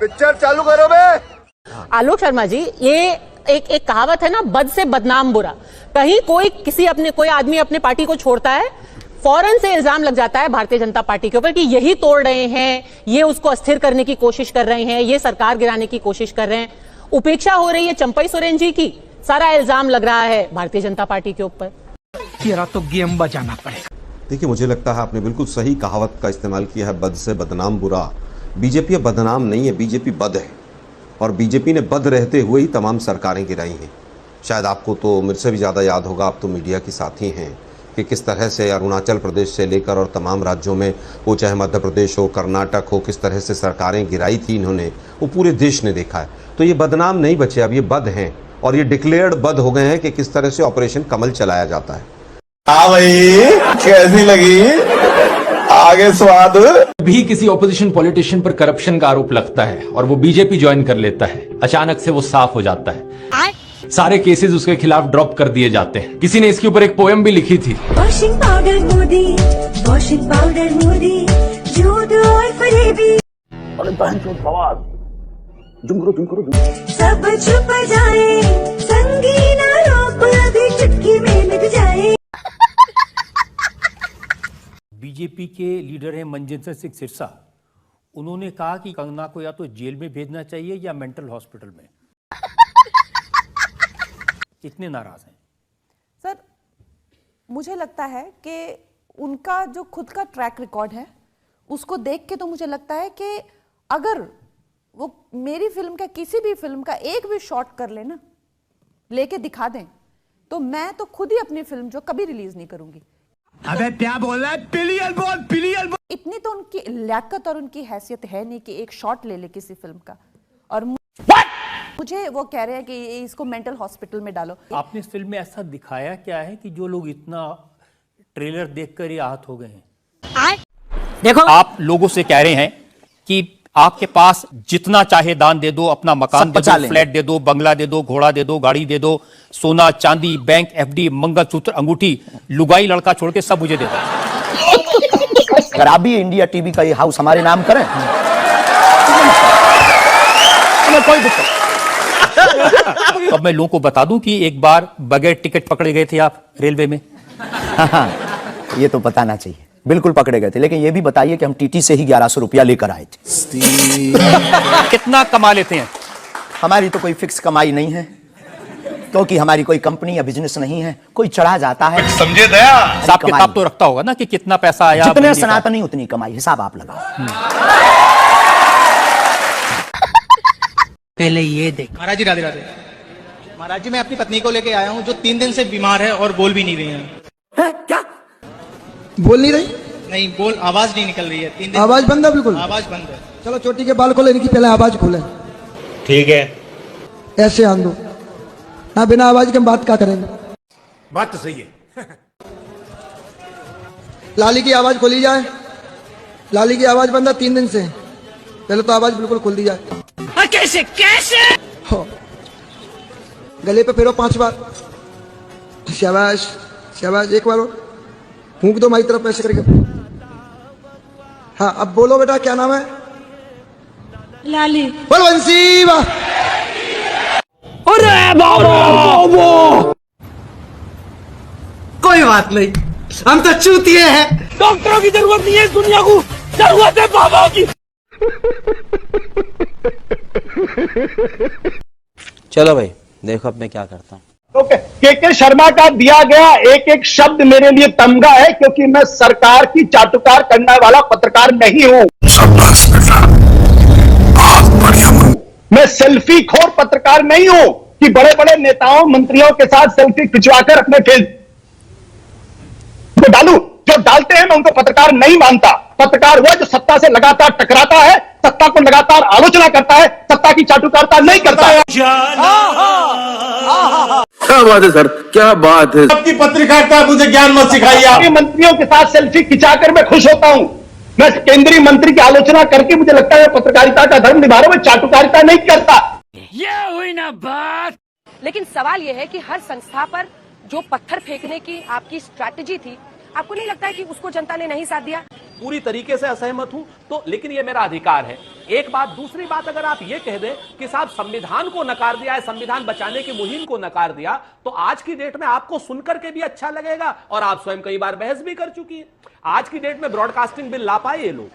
Picture चालू करो बे। आलोक शर्मा जी, ये एक कहावत है ना, बद से बदनाम बुरा। कहीं कोई आदमी अपने पार्टी को छोड़ता है, फौरन से इल्जाम लग जाता है भारतीय जनता पार्टी के ऊपर कि यही तोड़ रहे हैं, ये उसको अस्थिर करने की कोशिश कर रहे हैं, ये सरकार गिराने की कोशिश कर रहे हैं। उपेक्षा हो रही है चंपई सोरेन जी की, सारा इल्जाम लग रहा है भारतीय जनता पार्टी के ऊपर। तेरा तो गेम बजाना पड़ेगा। देखिए, मुझे लगता है आपने बिल्कुल सही कहावत का इस्तेमाल किया है, बद से बदनाम बुरा। बीजेपी बदनाम नहीं है, बीजेपी बद है, और बीजेपी ने बद रहते हुए ही तमाम सरकारें गिराई हैं। शायद आपको तो मेरे से भी ज़्यादा याद होगा, आप तो मीडिया के साथी हैं, कि किस तरह से अरुणाचल प्रदेश से लेकर और तमाम राज्यों में, वो चाहे मध्य प्रदेश हो, कर्नाटक हो, किस तरह से सरकारें गिराई थी इन्होंने, वो पूरे देश ने देखा है। तो ये बदनाम नहीं बचे, अब ये बद हैं, और ये डिक्लेयर्ड बद हो गए हैं कि किस तरह से ऑपरेशन कमल चलाया जाता है। हाँ भाई, कैसी लगी आगे स्वाद? भी किसी ऑपोजिशन पॉलिटिशियन पर करप्शन का आरोप लगता है और वो बीजेपी ज्वाइन कर लेता है, अचानक से वो साफ हो जाता है, सारे केसेस उसके खिलाफ ड्रॉप कर दिए जाते हैं। किसी ने इसके ऊपर एक पोएम भी लिखी थी। Washing powder Modi, washing powder Modi, झूठ और फरेबी। अरे बहन चोद फवाद, जुम करो। सब छुप जाए, संगीन आरोप अभी चुटकी में मिट जाए। बीजेपी के लीडर हैं मनजिंदर सिंह सिरसा। उन्होंने कहा कि कंगना को या तो जेल में भेजना चाहिए या मेंटल हॉस्पिटल में। इतने नाराज हैं सर। मुझे लगता है कि उनका जो खुद का ट्रैक रिकॉर्ड है, उसको देख के तो मुझे लगता है कि अगर वो मेरी फिल्म का, किसी भी फिल्म का एक भी शॉट कर लेना, लेके दिखा दें, तो मैं तो खुद ही अपनी फिल्म जो कभी रिलीज नहीं करूंगी। अबे क्या बोल रहा है? पिलियन बोल। इतनी तो उनकी लियाकत और उनकी हैसियत है नहीं कि एक शॉट ले ले किसी फिल्म का, और मुझे वो कह रहे हैं कि इसको मेंटल हॉस्पिटल में डालो। आपने इस फिल्म में ऐसा दिखाया क्या है कि जो लोग इतना ट्रेलर देखकर ही आहत हो गए हैं? देखो, आप लोगों से कह रहे हैं कि आपके पास जितना चाहे दान दे दो, अपना मकान दे दो, फ्लैट दे दो, बंगला दे दो, घोड़ा दे दो, गाड़ी दे दो, सोना चांदी, बैंक, एफडी, मंगलसूत्र, अंगूठी, लुगाई लड़का छोड़ के सब मुझे दे दो। अगर आप भी इंडिया टीवी का ये हाउस हमारे नाम करें, तो कोई दिक्कत। अब मैं लोगों को बता दूं कि एक बार बगैर टिकट पकड़े गए थे आप रेलवे में। हाँ, ये तो बताना चाहिए, बिल्कुल पकड़े गए थे। लेकिन ये भी बताइए कि हम टीटी से ही 1100 रुपया लेकर आए थे। कितना कमा लेते हैं? हमारी तो कोई फिक्स कमाई नहीं है, क्योंकि हमारी कोई कंपनी या बिजनेस नहीं है। कोई चढ़ा जाता है, समझे दया? हिसाब किताब तो रखता होगा ना कि कितना पैसा आया। जितने सनातनी उतनी कमाई, हिसाब आप लगाओ। पहले ये देख। महाराज जी राधे राधे। महाराज जी, मैं अपनी पत्नी को लेके आया हूँ जो 3 दिन से बीमार है और बोल भी नहीं रही है। क्या बोल नहीं रही? नहीं बोल, आवाज नहीं निकल रही है 3 दिन। आवाज बंद है? बिल्कुल आवाज बंद है। चलो चोटी के बाल खोले, इनकी पहले आवाज खोले। ठीक है, ऐसे आन दो ना, बिना आवाज के हम बात क्या करेंगे? बात तो सही है। लाली की आवाज खोली जाए। लाली की आवाज बंद है 3 दिन से, पहले तो आवाज बिल्कुल खोल दी जाए। कैसे हो, गले पे फेरो 5 बार। शाबाश शाबाश, एक बार और फूंक दो हमारी तरफ ऐसे करके। हाँ, अब बोलो बेटा, क्या नाम है? लाली। बोल बंसी वाह। अरे बाबा, कोई बात नहीं, हम तो चूतिए हैं। डॉक्टरों की जरूरत नहीं है इस दुनिया को, जरूरत है बाबा की। चलो भाई, देखो अब मैं क्या करता हूँ। तो के शर्मा का दिया गया एक एक शब्द मेरे लिए तमगा है, क्योंकि मैं सरकार की चाटुकार करने वाला पत्रकार नहीं हूं। मैं सेल्फी खोर पत्रकार नहीं हूं कि बड़े बड़े नेताओं मंत्रियों के साथ सेल्फी खिंचवाकर अपने फेस को डालूं। जो डालते हैं मैं उनको पत्रकार नहीं मानता। पत्रकार वो जो सत्ता से लगातार टकराता है, सत्ता को लगातार आलोचना करता है, सत्ता की चाटुकारिता नहीं करता है। क्या बात है सर, क्या बात है। आपकी पत्रकारिता मुझे ज्ञान मत सिखाइए। मंत्रियों के साथ सेल्फी खिंचाकर मैं खुश होता हूं। मैं केंद्रीय मंत्री की आलोचना करके मुझे लगता है पत्रकारिता का धर्म निभा रहा हूं, मैं चाटुकारिता नहीं करता। ये हुई ना बात। लेकिन सवाल यह है कि हर संस्था पर जो पत्थर फेंकने की आपकी स्ट्रैटेजी थी, आपको नहीं लगता है कि उसको जनता ने नहीं साथ दिया? पूरी तरीके से असहमत हूं, तो लेकिन ये मेरा अधिकार है। एक बात। दूसरी बात, अगर आप ये कह दें कि साहब संविधान को नकार दिया है, संविधान बचाने की मुहिम को नकार दिया, तो आज की डेट में आपको सुनकर के भी अच्छा लगेगा, और आप स्वयं कई बार बहस भी कर चुकी है। आज की डेट में ब्रॉडकास्टिंग बिल ला पाए ये लोग?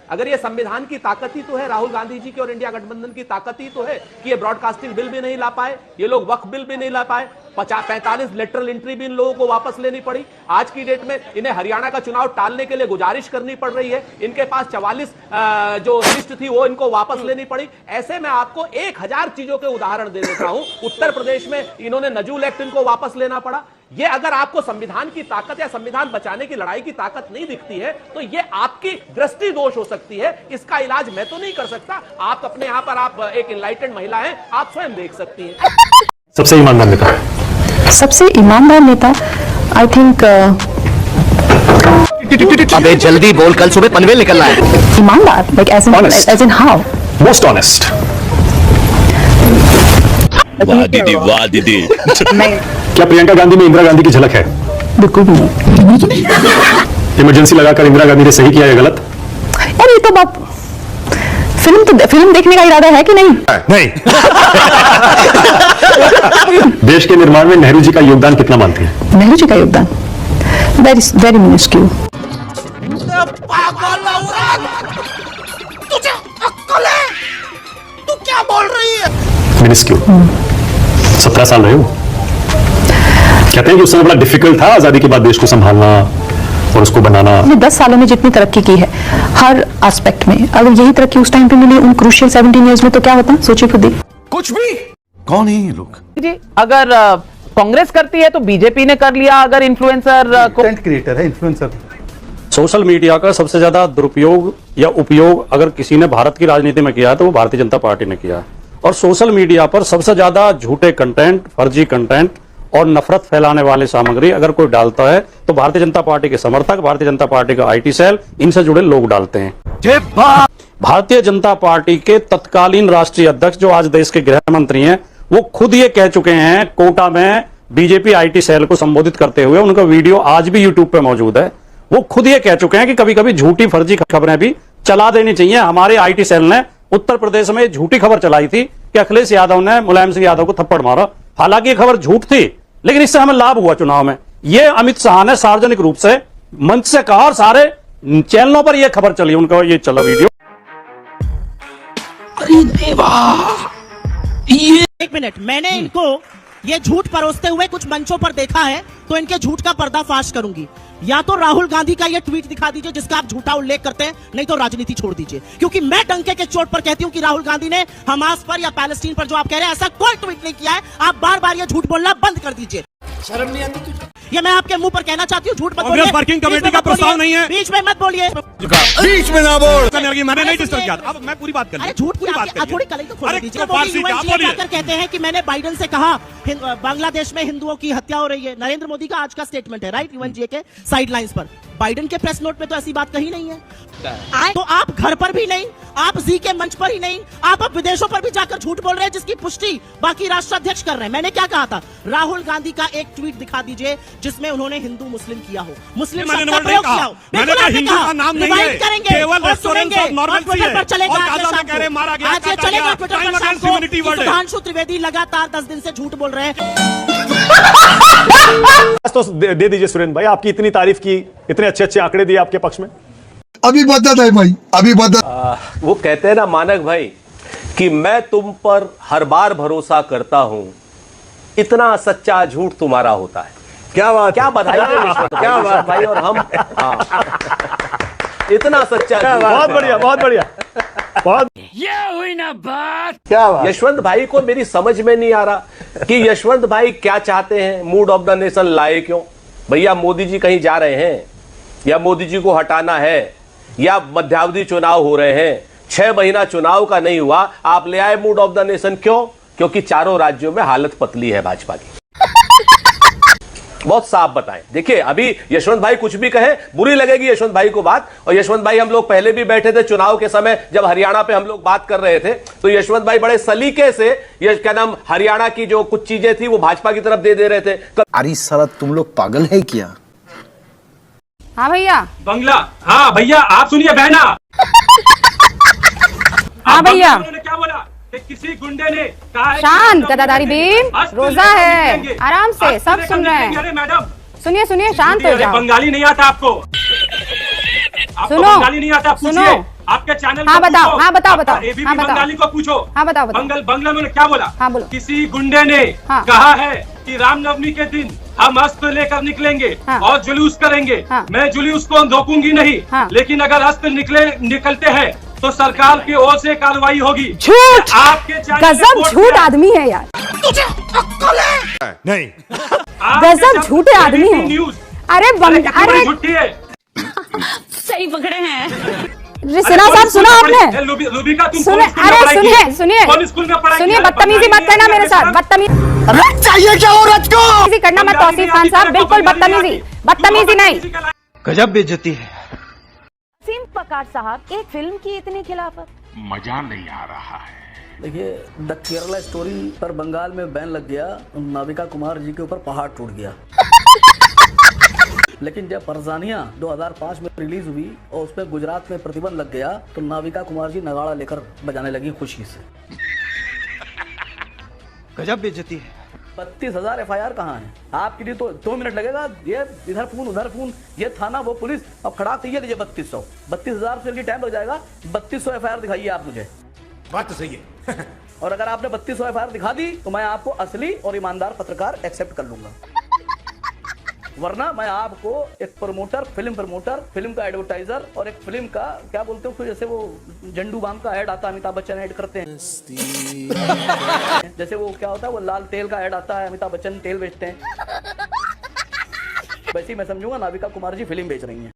अगर ये संविधान की ताकत ही तो है, राहुल गांधी जी की और इंडिया गठबंधन की ताकत ही तो है कि ये ब्रॉडकास्टिंग बिल भी नहीं ला पाए, ये लोग वक्फ बिल भी नहीं ला पाए, 45 लेटरल एंट्री भी इन लोगों को वापस लेनी पड़ी। आज की डेट में इन्हें हरियाणा का चुनाव टालने के लिए गुजारिश करनी पड़ रही है, इनके पास 44 जो लिस्ट थी वो इनको वापस लेनी पड़ी। ऐसे में आपको 1000 चीजों के उदाहरण दे देता हूं। उत्तर प्रदेश में इन्होंने नजूल एक्ट इनको वापस लेना पड़ा। ये अगर आपको संविधान की ताकत या संविधान बचाने की लड़ाई की ताकत नहीं दिखती है, तो ये आपकी दृष्टि दोष हो सकती है। इसका इलाज मैं तो नहीं कर सकता, आप अपने यहां पर आप एक इनलाइटेंड महिला हैं, आप स्वयं देख सकती हैं। सबसे ईमानदार नेता, सबसे ईमानदार नेता आई थिंक अबे जल्दी बोल, कल सुबह पनवेल निकलना है। ईमानदार like as in how? Most honest. वाह दीदी, वाह दीदी। क्या प्रियंका गांधी में इंदिरा गांधी की झलक है? बिल्कुल भी नहीं। इमरजेंसी लगाकर इंदिरा गांधी ने सही किया या गलत? यार ये तो बात, फिल्म देखने का इरादा है कि नहीं? नहीं। देश के निर्माण में नेहरू जी का योगदान कितना मानते हैं? नेहरू जी का योगदान वेरी मिनिस्क्यूल। तुझे अक्ल है? तू क्या बोल रही है? मिनिस्क्यूल। 17 साल रहे हो। कहते हैं कि उस समय बड़ा डिफिकल्ट था आजादी के बाद देश को संभालना और उसको बनाना। 10 सालों में जितनी तरक्की की है हर एस्पेक्ट में, अगर यही तरक्की उस टाइम पे मिली उन क्रूशियल 17 इयर्स में, तो क्या होता? सोचिए खुद ही। कुछ भी। कौन है ये लोग? जी, अगर कांग्रेस करती है तो बीजेपी ने कर लिया। अगर इन्फ्लुएंसर कंटेंट क्रिएटर है, इन्फ्लुएंसर। सोशल मीडिया का सबसे ज्यादा दुरुपयोग या उपयोग अगर किसी ने भारत की राजनीति में किया है तो वो भारतीय जनता पार्टी ने किया। और सोशल मीडिया पर सबसे ज्यादा झूठे कंटेंट, फर्जी कंटेंट और नफरत फैलाने वाली सामग्री अगर कोई डालता है तो भारतीय जनता पार्टी के समर्थक, भारतीय जनता पार्टी का आईटी सेल, इनसे जुड़े लोग डालते हैं। भारतीय जनता पार्टी के तत्कालीन राष्ट्रीय अध्यक्ष जो आज देश के गृह मंत्री हैं, वो खुद ये कह चुके हैं कोटा में बीजेपी आईटी सेल को संबोधित करते हुए, उनका वीडियो आज भी यूट्यूब पे मौजूद है। वो खुद ये कह चुके हैं कि कभी कभी झूठी फर्जी खबरें भी चला देनी चाहिए। हमारे आईटी सेल ने उत्तर प्रदेश में झूठी खबर चलाई थी कि अखिलेश यादव ने मुलायम सिंह यादव को थप्पड़ मारा। हालांकि ये खबर झूठ थी, लेकिन इससे हमें लाभ हुआ चुनाव में। ये अमित शाह ने सार्वजनिक रूप से मंच से कहा और सारे चैनलों पर यह खबर चली, उनका ये चला वीडियो। अरे देवा, एक मिनट, मैंने इनको ये झूठ परोसते हुए कुछ मंचों पर देखा है, तो इनके झूठ का पर्दाफाश करूंगी। या तो राहुल गांधी का ये ट्वीट दिखा दीजिए जिसका आप झूठा उल्लेख करते हैं, नहीं तो राजनीति छोड़ दीजिए। क्योंकि मैं डंके के चोट पर कहती हूं कि राहुल गांधी ने हमास पर या पैलेस्टीन पर जो आप कह रहे हैं ऐसा कोई ट्वीट नहीं किया है। आप बार बार ये झूठ बोलना बंद कर दीजिए। शर्म नहीं आती तुझे? ये मैं आपके मुंह पर कहना चाहती हूँ, झूठ मत बोलिए। वर्किंग कमेटी का प्रस्ताव नहीं है, बीच में मत बोलिए। बीच में ना बोल। मैंने नहीं डिस्टर्ब किया। अब मैं पूरी बात कर अरे झूठ की थोड़ी कलई तो खोल दीजिए। कहते हैं कि मैंने बाइडेन से कहा बांग्लादेश में हिंदुओं की हत्या हो रही है। नरेंद्र मोदी का आज का स्टेटमेंट है, राइट, यूएनजीए के साइडलाइंस पर। बाइडेन के प्रेस नोट में तो ऐसी बात कही नहीं है। तो आप घर पर भी नहीं, आप जी के मंच पर ही नहीं, आप अब विदेशों पर भी जाकर झूठ बोल रहे हैं, जिसकी पुष्टि बाकी राष्ट्राध्यक्ष कर रहे हैं। मैंने क्या कहा था? राहुल गांधी का एक ट्वीट दिखा दीजिए जिसमें उन्होंने हिंदू मुस्लिम किया हो, मुस्लिम शब्द का प्रयोग किया हो। मैंने कहा हिंदू का नाम नहीं है, केवल रेस्टोरेंट ऑफ नॉर्मलसी है। पर चलेगा, और गाजा में कह रहे मारा गया, आज ये चलेगा ट्विटर पर शाम को। सुधांशु त्रिवेदी लगातार 10 दिन से झूठ बोल रहे हैं। तो दे दीजिए सुरेंद्र भाई, आपकी इतनी तारीफ की, इतने अच्छे अच्छे आंकड़े दिए आपके पक्ष में। अभी बदत है भाई, अभी बदत। वो कहते हैं ना मानक भाई कि मैं तुम पर हर बार भरोसा करता हूं, इतना सच्चा झूठ तुम्हारा होता है। क्या बात, क्या बधाई, क्या बात भाई। और हम इतना सच्चा, बहुत बढ़िया, बहुत बढ़िया, बहुत। ये हुई ना बात। क्या बात। यशवंत भाई को मेरी समझ में नहीं आ रहा कि यशवंत भाई क्या चाहते हैं, मूड ऑफ द नेशन लाए क्यों? भैया मोदी जी कहीं जा रहे हैं या मोदी जी को हटाना है या मध्यावधि चुनाव हो रहे हैं, 6 महीना चुनाव का नहीं हुआ, आप ले आए मूड ऑफ द नेशन। क्यों? क्योंकि चारों राज्यों में हालत पतली है भाजपा की। बहुत साफ बताएं। देखिए अभी यशवंत भाई कुछ भी कहें, बुरी लगेगी यशवंत भाई को बात। और यशवंत भाई हम लोग पहले भी बैठे थे चुनाव के समय, जब हरियाणा पे हम लोग बात कर रहे थे, तो यशवंत भाई बड़े सलीके से ये क्या नाम हरियाणा की जो कुछ चीजें थी वो भाजपा की तरफ दे रहे थे। अरे साला तुम लोग पागल है क्या? हाँ भैया। बंगला, हाँ भैया आप सुनिए बहना। हाँ भैया। उन्होंने क्या बोला कि किसी गुंडे ने कहा है शांत गदाधारी बीन, रोजा है, आराम से सब सुन रहे हैं। अरे मैडम सुनिए सुनिए, शांत हो जाओ। बंगाली नहीं आता आपको? सुनो, बंगाली नहीं आता? सुनो, आपके चैनल हाँ बताओ, हाँ बताओ बताओ, एबीपी हाँ बताओ, बंगाली को पूछो। हाँ बताओ बताओ। बंगला में क्या बोला? हाँ बोलो। किसी गुंडे ने हाँ। कहा है कि रामनवमी के दिन हम अस्त्र लेकर निकलेंगे हाँ। और जुलूस करेंगे। हाँ। मैं जुलूस को रोकूंगी नहीं, हाँ। लेकिन अगर अस्त्र निकलते हैं तो सरकार की ओर से कार्रवाई होगी। झूठ, आपके गजब झूठ आदमी है यार, नहीं गजब झूठे आदमी हो। अरे अरे झूठी है। सही पकड़े हैं। सिन्हा साहब सुना आपने? रूबिका तुम सुने, अरे सुनिए सुनिए, बदतमीजी मत करना मेरे साथ, बदतमीजी चाहिए क्या औरत को? करना मत तौसीफ खान साहब, बिल्कुल बदतमीजी नहीं। गजब बेइज्जती है। वसीम पकार साहब, एक फिल्म की इतनी खिलाफत, मजा नहीं आ रहा है। देखिए, द केरला स्टोरी पर बंगाल में बैन लग गया, नाविका कुमार जी के ऊपर पहाड़ टूट गया। लेकिन जब परजानिया 2005 में रिलीज हुई और उसमें गुजरात में प्रतिबंध लग गया तो नाविका कुमार जी नगाड़ा लेकर बजाने लगी खुशी से। गजब बेइज्जती है। 32,000 FIR कहाँ है? आपके लिए तो 2 मिनट लगेगा, ये इधर फोन उधर फोन, ये थाना वो पुलिस, अब खड़ा चाहिए लीजिए 3200, 32,000 से टाइम लग जाएगा। 3200 FIR दिखाइए आप मुझे। बात तो सही है। और अगर आपने 3200 FIR दिखा दी तो मैं आपको असली और ईमानदार पत्रकार एक्सेप्ट कर लूंगा, वरना मैं आपको एक प्रमोटर, फिल्म का एडवर्टाइजर और एक फिल्म का क्या बोलते हो, जैसे वो झंडू बाम का ऐड आता है, अमिताभ बच्चन ऐड करते हैं। जैसे वो क्या होता है, वो लाल तेल का ऐड आता है, अमिताभ बच्चन तेल बेचते हैं, वैसे ही मैं समझूंगा नाविका कुमार जी फिल्म बेच रही हैं।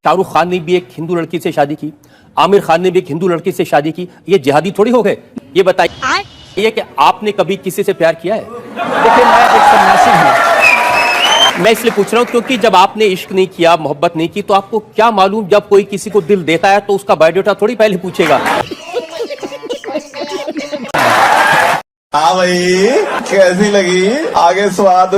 शाहरुख खान ने भी एक हिंदू लड़की से शादी की, आमिर खान ने भी एक हिंदू लड़की से शादी की, ये जिहादी थोड़ी हो गए? ये बताइए कि आपने कभी किसी से प्यार किया है? देखिए, मैं एक सन्यासी हूं, मैं इसलिए पूछ रहा हूं क्योंकि जब आपने इश्क नहीं किया, मोहब्बत नहीं की, तो आपको क्या मालूम जब कोई किसी को दिल देता है तो उसका बायोडाटा थोड़ी पहले पूछेगा। हाँ भाई, कैसी लगी आगे स्वाद?